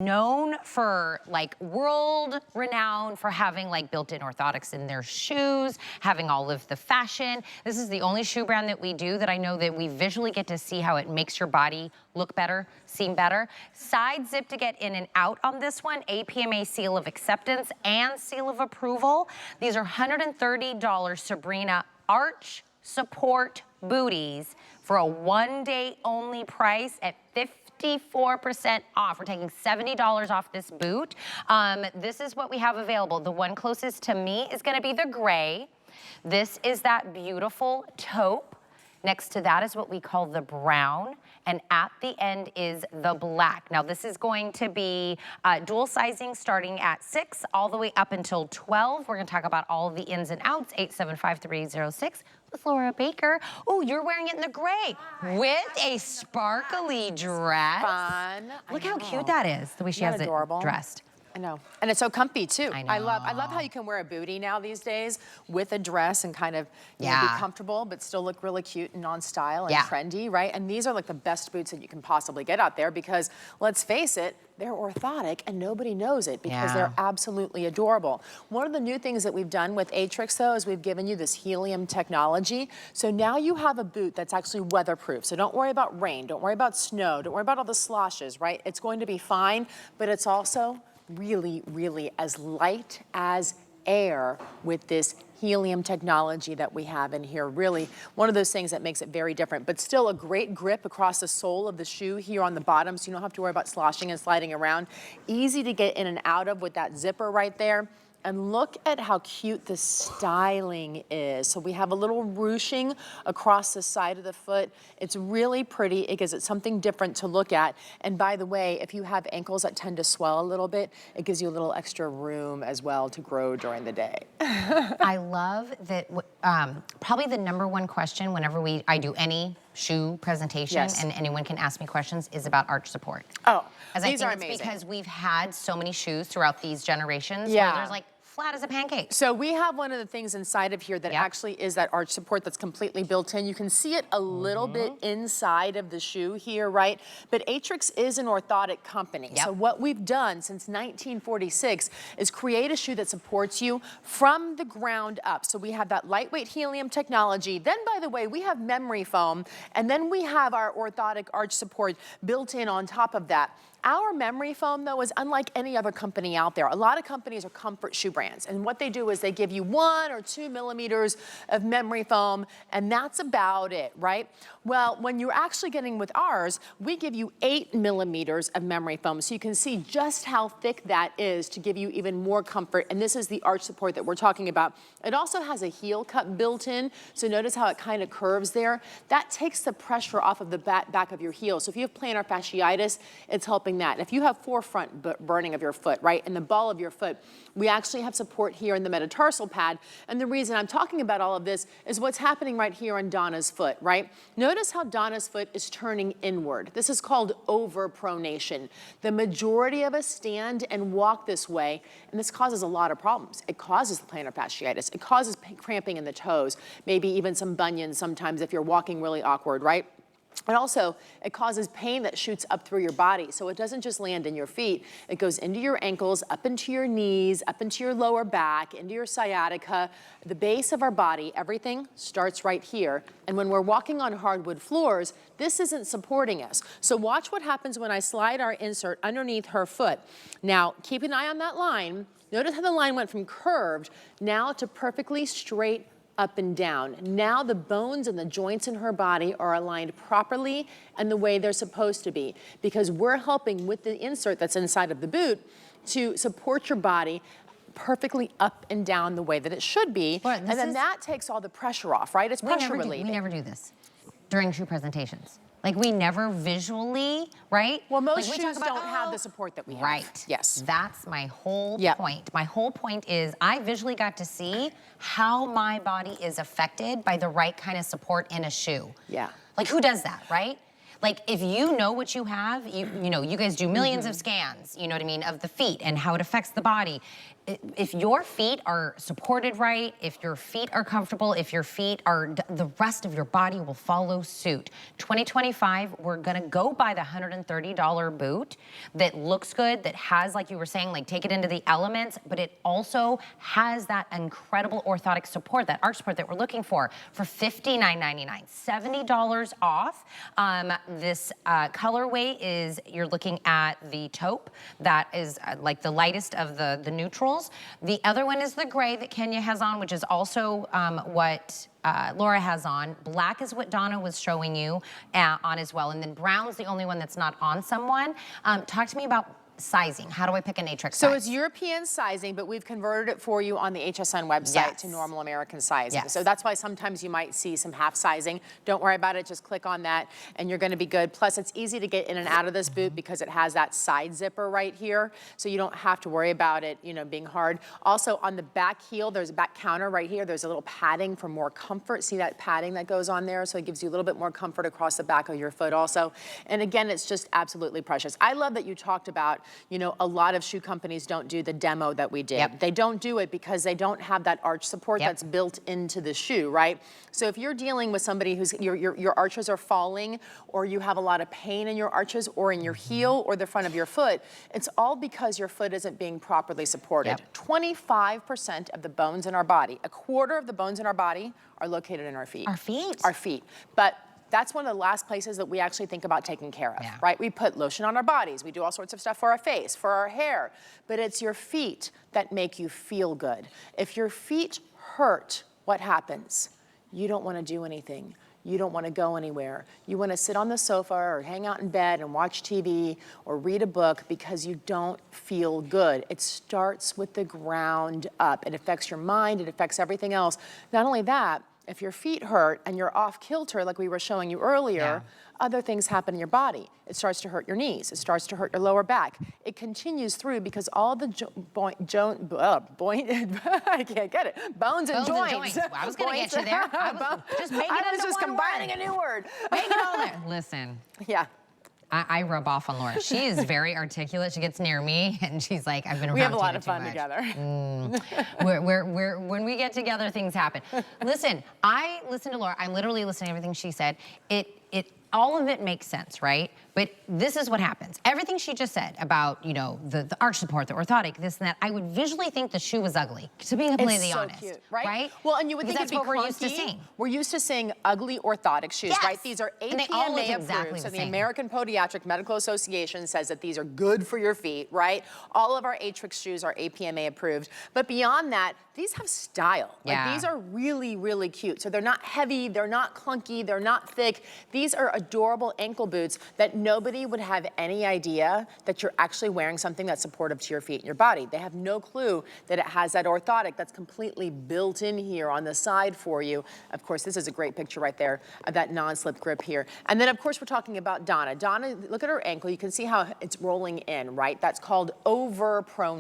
known for like world renowned for having like built-in orthotics in their shoes, having all of the fashion. This is the only shoe brand that we do that I know that we visually get to see how it makes your body look better, seem better. Side zip to get in and out on this one, APMA seal of acceptance and seal of approval. These are $130 Sabrina arch support booties for a one-day only price at 54% off. We're taking $70 off this boot. This is what we have available. The one closest to me is gonna be the gray. This is that beautiful taupe. Next to that is what we call the brown, and at the end is the black. Now this is going to be dual sizing starting at 6 all the way up until 12. We're gonna talk about all of the ins and outs, 875-306 with Laura Baker. Oh, you're wearing it in the gray with a sparkly dress. Fun. Look how cute that is, the way she has it dressed. I know. And it's so comfy too. I know. I love how you can wear a bootie now these days with a dress and kind of you know, be comfortable but still look really cute and on style and trendy, right? And these are like the best boots that you can possibly get out there because let's face it, they're orthotic and nobody knows it because they're absolutely adorable. One of the new things that we've done with Aetrex though is we've given you this helium technology. So now you have a boot that's actually weatherproof. So don't worry about rain, don't worry about snow, don't worry about all the sloshes, right? It's going to be fine, but it's also really, really as light as air with this helium technology that we have in here. Really one of those things that makes it very different, but still a great grip across the sole of the shoe here on the bottom, so you don't have to worry about sloshing and sliding around. Easy to get in and out of with that zipper right there. And look at how cute the styling is. So we have a little ruching across the side of the foot. It's really pretty. It gives it something different to look at. And by the way, if you have ankles that tend to swell a little bit, it gives you a little extra room as well to grow during the day. I love that probably the #1 question whenever I do any shoe presentation and anyone can ask me questions is about arch support. Oh, As these I are think amazing. it's because we've had so many shoes throughout these generations where there's like flat as a pancake. So we have one of the things inside of here that actually is that arch support that's completely built in. You can see it a little bit inside of the shoe here, right? But Aetrex is an orthotic company. So what we've done since 1946 is create a shoe that supports you from the ground up. So we have that lightweight helium technology. Then, by the way, we have memory foam, and then we have our orthotic arch support built in on top of that. Our memory foam, though, is unlike any other company out there. A lot of companies are comfort shoe brands, and what they do is they give you 1 or 2 millimeters of memory foam, and that's about it, right? Well, when you're actually getting with ours, we give you 8 millimeters of memory foam, so you can see just how thick that is to give you even more comfort, and this is the arch support that we're talking about. It also has a heel cup built in, so notice how it kind of curves there. That takes the pressure off of the back of your heel, so if you have plantar fasciitis, it's helping that. If you have forefront burning of your foot, right, and the ball of your foot, we actually have support here in the metatarsal pad. And the reason I'm talking about all of this is what's happening right here on Donna's foot, right? Notice how Donna's foot is turning inward. This is called overpronation. The majority of us stand and walk this way, and this causes a lot of problems. It causes plantar fasciitis. It causes cramping in the toes, maybe even some bunions sometimes if you're walking really awkward, right? And also, it causes pain that shoots up through your body. So it doesn't just land in your feet. It goes into your ankles, up into your knees, up into your lower back, into your sciatica, the base of our body. Everything starts right here. And when we're walking on hardwood floors, this isn't supporting us. So watch what happens when I slide our insert underneath her foot. Now, keep an eye on that line. Notice how the line went from curved now to perfectly straight up and down. Now the bones and the joints in her body are aligned properly and the way they're supposed to be, because we're helping with the insert that's inside of the boot to support your body perfectly up and down the way that it should be. And then that takes all the pressure off, right? It's pressure relieving. We never do this during shoe presentations. Like we never visually, right? Well, most shoes don't have the support that we have. Right. Yes. That's my whole point. My whole point is I visually got to see how my body is affected by the right kind of support in a shoe. Yeah. Like who does that, right? Like if you know what you have, you know, you guys do millions of scans, you know what I mean, of the feet and how it affects the body. if your feet are supported right, if your feet are comfortable, if your feet are, the rest of your body will follow suit. 2025, we're gonna go buy the $130 boot that looks good, that has, like you were saying, like take it into the elements, but it also has that incredible orthotic support, that arch support that we're looking for $59.99, $70 off. This colorway is, you're looking at the taupe, that is like the lightest of the neutrals. The other one is the gray that Kenya has on, which is also what Laura has on. Black is what Donna was showing you on as well. And then brown's the only one that's not on someone. Talk to me about sizing. How do I pick an Aetrex size? So it's European sizing, but we've converted it for you on the HSN website to normal American sizing. Yes. So that's why sometimes you might see some half sizing. Don't worry about it, just click on that and you're gonna be good. Plus it's easy to get in and out of this boot because it has that side zipper right here. So you don't have to worry about it, you know, being hard. Also on the back heel, there's a back counter right here. There's a little padding for more comfort. See that padding that goes on there? So it gives you a little bit more comfort across the back of your foot also. And again, it's just absolutely precious. I love that you talked about, you know, a lot of shoe companies don't do the demo that we did. Yep. They don't do it because they don't have that arch support that's built into the shoe, right? So if you're dealing with somebody who's, your arches are falling, or you have a lot of pain in your arches or in your heel or the front of your foot, it's all because your foot isn't being properly supported. 25% of the bones in our body, a quarter of the bones in our body are located in our feet. Our feet? Our feet. But that's one of the last places that we actually think about taking care of, right? We put lotion on our bodies. We do all sorts of stuff for our face, for our hair. But it's your feet that make you feel good. If your feet hurt, what happens? You don't want to do anything. You don't want to go anywhere. You want to sit on the sofa or hang out in bed and watch TV or read a book because you don't feel good. It starts with the ground up. It affects your mind. It affects everything else. Not only that, if your feet hurt and you're off kilter, like we were showing you earlier, other things happen in your body. It starts to hurt your knees. It starts to hurt your lower back. It continues through because all the I can't get it. Bones and joints. Well, I was going to get you there. I was just making it into just one combining word. a new word. Make it all there. Listen. Yeah. I rub off on Laura. She is very articulate. She gets near me and she's like, I've been around. We have a lot of too fun much. together. When we get together, things happen. Listen, I listened to Laura. I literally listened to everything she said. All of it makes sense, right? But this is what happens. Everything she just said about, you know, the arch support, the orthotic, this and that, I would visually think the shoe was ugly, to be completely honest. Cute, right? Well, and you would think that's it'd be what we're clunky. used to seeing. We're used to seeing ugly orthotic shoes, right? These are And they all look APMA exactly approved. So the the same. American Podiatric Medical Association says that these are good for your feet, right? All of our Aetrex shoes are APMA approved. But beyond that, these have style. Like these are really, really cute. So they're not heavy, they're not clunky, they're not thick. These are adorable ankle boots that nobody would have any idea that you're actually wearing something that's supportive to your feet and your body. They have no clue that it has that orthotic that's completely built in here on the side for you. Of course, this is a great picture right there of that non-slip grip here. And then of course, we're talking about Donna. Donna, look at her ankle. You can see how it's rolling in, right? That's called over prone.